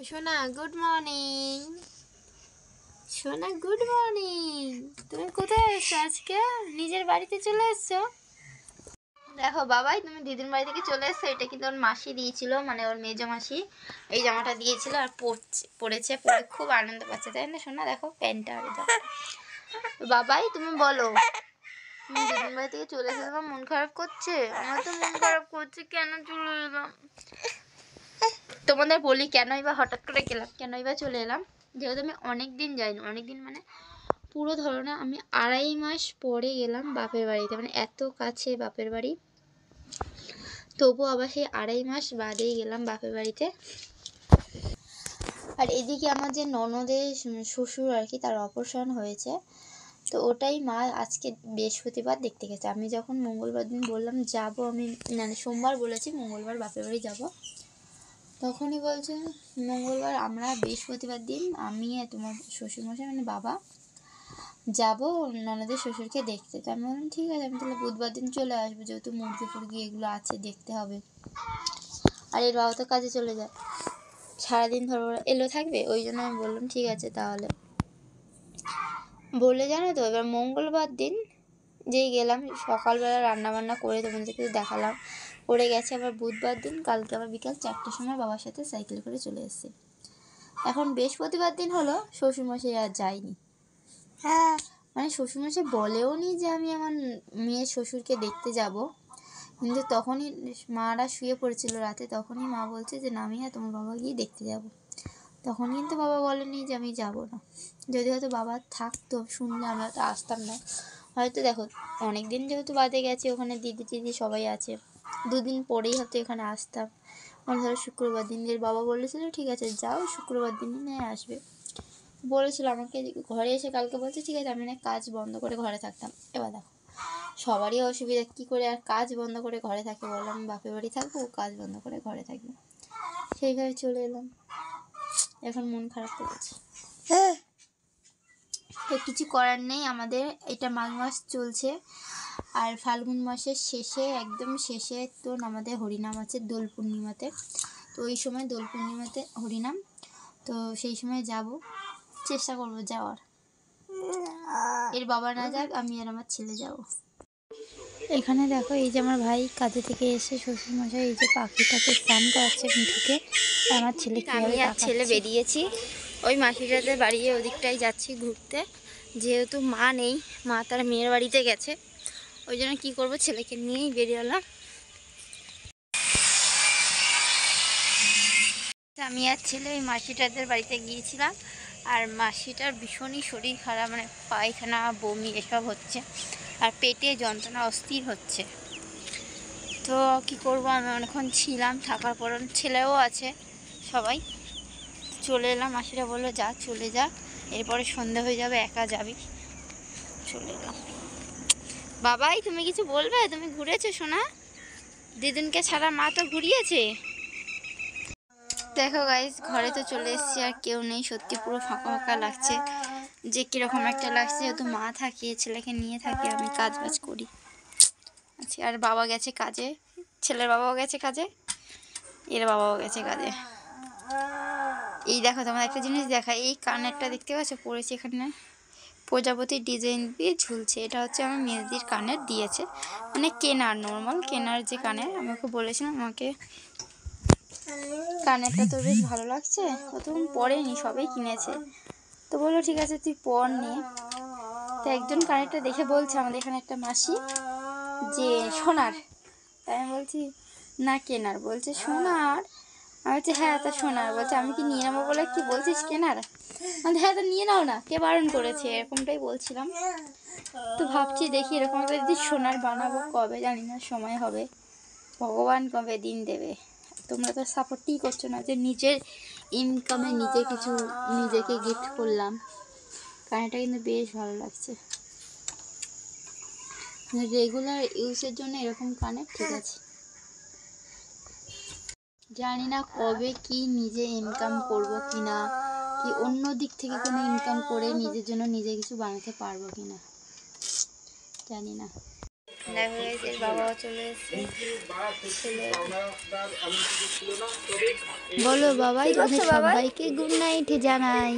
সোনা good morning. সোনা good morning. তুমি কোথায় এসছো আজকে? নিজের বাড়িতে চলে এসছো? দেখো বাবাই, তুমি দিদির বাড়ি থেকে চলে এসছো। এটা কিন্তু ওর মাসি দিয়েছিল, মানে ওর মেজো মাসি এই জামাটা দিয়েছিল আর পরেছে, পরে খুব আনন্দ পাচ্ছে, তাই না সোনা? দেখো প্যান্টটা আর জামাটা। বাবাই তুমি বলো, তুমি দিদির বাড়ি থেকে চলে এসে তোমার মন খারাপ করছে? আমার তো মন খারাপ করছে, কেন চলে এলাম? তোমাদের বলি কেনই বা হঠাৎ করে গেলাম, কেনই বা চলে এলাম। যেহেতু আমি অনেক দিন যাইনি, অনেক দিন মানে পুরো ধরো না, আমি 2.5 মাস পরে গেলাম বাপের বাড়িতে, মানে এত কাছে বাপের বাড়ি, তবু আবার সেই 2.5 মাস বাদেই গেলাম বাপের বাড়িতে। আর এদিকে আমার যে ননদের শ্বশুর আর কি, তার অপারেশন হয়েছে, তো ওটাই মা আজকে বৃহস্পতিবার দেখতে গেছে। আমি যখন মঙ্গলবার দিন বললাম যাব, আমি মানে সোমবার বলেছি মঙ্গলবার বাপের বাড়ি যাব, তখনই বলছে মঙ্গলবার আমরা বৃহস্পতিবার দিন আমি আর তোমার শ্বশুরমশাই মানে বাবা যাবো ননদের শ্বশুরকে দেখতে। তো আমি বললাম ঠিক আছে, আমি তাহলে বুধবার দিন চলে আসবো, যেহেতু মুরগি ফুরগি এগুলো আছে দেখতে হবে। আর এর বাবা তো কাজে চলে যায়, সারাদিন ধরো এলো থাকবে, ওই জন্য আমি বললাম ঠিক আছে তাহলে বলে। জানো তো এবার মঙ্গলবার দিন যেই গেলাম, সকালবেলা রান্নাবান্না করে তোমাদেরকে দেখালাম, করে গেছে। আবার বুধবার দিন কালকে আবার বিকাল 4টার সময় বাবার সাথে সাইকেল করে চলে এসেছি। এখন বৃহস্পতিবার দিন হলো, শ্বশুরমশাই আর যায়নি। হ্যাঁ, মানে শ্বশুরমশাই বলেও নি যে আমি আমার মেয়ের শ্বশুরকে দেখতে যাব, কিন্তু তখনই মারা শুয়ে পড়েছিল রাতে, তখনই মা বলছে যে না আমি আর তোমার বাবা গিয়ে দেখতে যাব। তখন কিন্তু বাবা বলেনি যে আমি যাব না। যদি হয়তো বাবা থাকতো শুনলে আমরা তো আসতাম না হয়তো। দেখো অনেক দিন যেহেতু বাদে গেছি, ওখানে দিদি টিদি সবাই আছে, 2 দিন পরেই হয়তো এখানে আসতাম। মানে ধরো শুক্রবার দিন যে বাবা বলেছিল ঠিক আছে যাও, শুক্রবার দিনই নিয়ে আসবে বলেছিল আমাকে। ঘরে এসে কালকে বলছে ঠিক আছে, আমি না কাজ বন্ধ করে ঘরে থাকতাম। এবার দেখো সবারই অসুবিধা, কী করে আর কাজ বন্ধ করে ঘরে থাকে বলো? আমি বাপের বাড়ি থাকবো, কাজ বন্ধ করে ঘরে থাকবো? সেইভাবে চলে এলাম, এখন মন খারাপ করেছে। হ্যাঁ, তো কিছু করার নেই, আমাদের এটা মাঘ মাস চলছে, আর ফাল্গুন মাসের শেষে একদম শেষে তো আমাদের হরিনাম আছে দোল পূর্ণিমাতে। তো ওই সময় দোল পূর্ণিমাতে হরিনাম, তো সেই সময় যাব, চেষ্টা করব যাওয়ার। এর বাবা না যাক, আমি আর আমার ছেলে যাব। এখানে দেখো এই যে আমার ভাই কাজে থেকে এসে শ্বশুরমশাই এই যে পাখিটাকে স্নান করাচ্ছে মিঠুকে, আমার ছেলে আমি আর ছেলে বেরিয়েছি ওই মাসিটাদের বাড়ি, ওদিকটাই যাচ্ছি ঘুরতে। যেহেতু মা নেই, মা তার মেয়ের বাড়িতে গেছে, ওই জন্য কী করবো, ছেলেকে নিয়েই বেরিয়েলাম। আমি আর ছেলে ওই মাসিটাদের বাড়িতে গিয়েছিলাম, আর মাসিটার ভীষণই শরীর খারাপ, মানে পায়খানা বমি এসব হচ্ছে, আর পেটে যন্ত্রণা অস্থির হচ্ছে। তো কি করব, আমি অনেকক্ষণ ছিলাম, থাকার পর ছেলেও আছে, সবাই চলে এলাম। মাসিরা বললো যা চলে যা, এরপরে সন্ধে হয়ে যাবে, একা যাবি। চলে এলাম। বাবাই তুমি কিছু বলবে? তুমি ঘুরেছো সোনা? দিদুনকে ছাড়া মা তো ঘুরিয়েছে। দেখো গাইস, ঘরে তো চলে এসেছি, আর কেউ নেই, সত্যি পুরো ফাঁকা ফাঁকা লাগছে, যে কীরকম একটা লাগছে। যেহেতু মা থাকে, ছেলেকে নিয়ে থাকে, আমি কাজ বাজ করি আচ্ছা, আর বাবা গেছে কাজে, ছেলের বাবাও গেছে কাজে, এর বাবাও গেছে কাজে। এই দেখো তোমার একটা জিনিস দেখা, এই কানেরটা দেখতে পাচ্ছ পড়েছে এখানে, প্রজাপতির ডিজাইন দিয়ে ঝুলছে। এটা হচ্ছে আমার মেয়েদির কানের দিয়েছে, মানে কেনার, নর্মাল কেনার যে কানের। আমি ওকে বলেছিলাম আমাকে কানেরটা তো বেশ ভালো লাগছে, ততক্ষণ পরেনি, সবাই কিনেছে, তো বললো ঠিক আছে তুই পর নিয়ে। তো একজন কানেরটা দেখে বলছে আমাদের এখানে একটা মাসি যে সোনার, তাই আমি বলছি না কেনার, বলছে সোনার। আমি বলছি হ্যাঁ তা সোনার, বলছে আমি কি নিয়ে নেবো বলে কি বলছিস কেনার? আমি হ্যাঁ তো নিয়ে নাও না, কে বারণ করেছে, এরকমটাই বলছিলাম। তো ভাবছি দেখি এরকম একটা যদি সোনার বানাবো, কবে জানি না, সময় হবে, ভগবান কবে দিন দেবে। তোমরা তো সাপোর্টই করছো না, যে নিজের ইনকামে নিজে কিছু নিজেকে গিফট করলাম। কানেরটা কিন্তু বেশ ভালো লাগছে, রেগুলার ইউজের জন্য এরকম কানের ঠিক আছে। জানি না কবে কি নিজে ইনকাম করব কি না, কি অন্য দিক থেকে কোনো ইনকাম করে নিজের জন্য নিজে কিছু বানাতে পারবো কি না, জানি না। দেখো গাইস এর বাবাও চলে এসেছে। বলো বাবাই, তোমাদের সবাইকে গুড নাইট জানাই।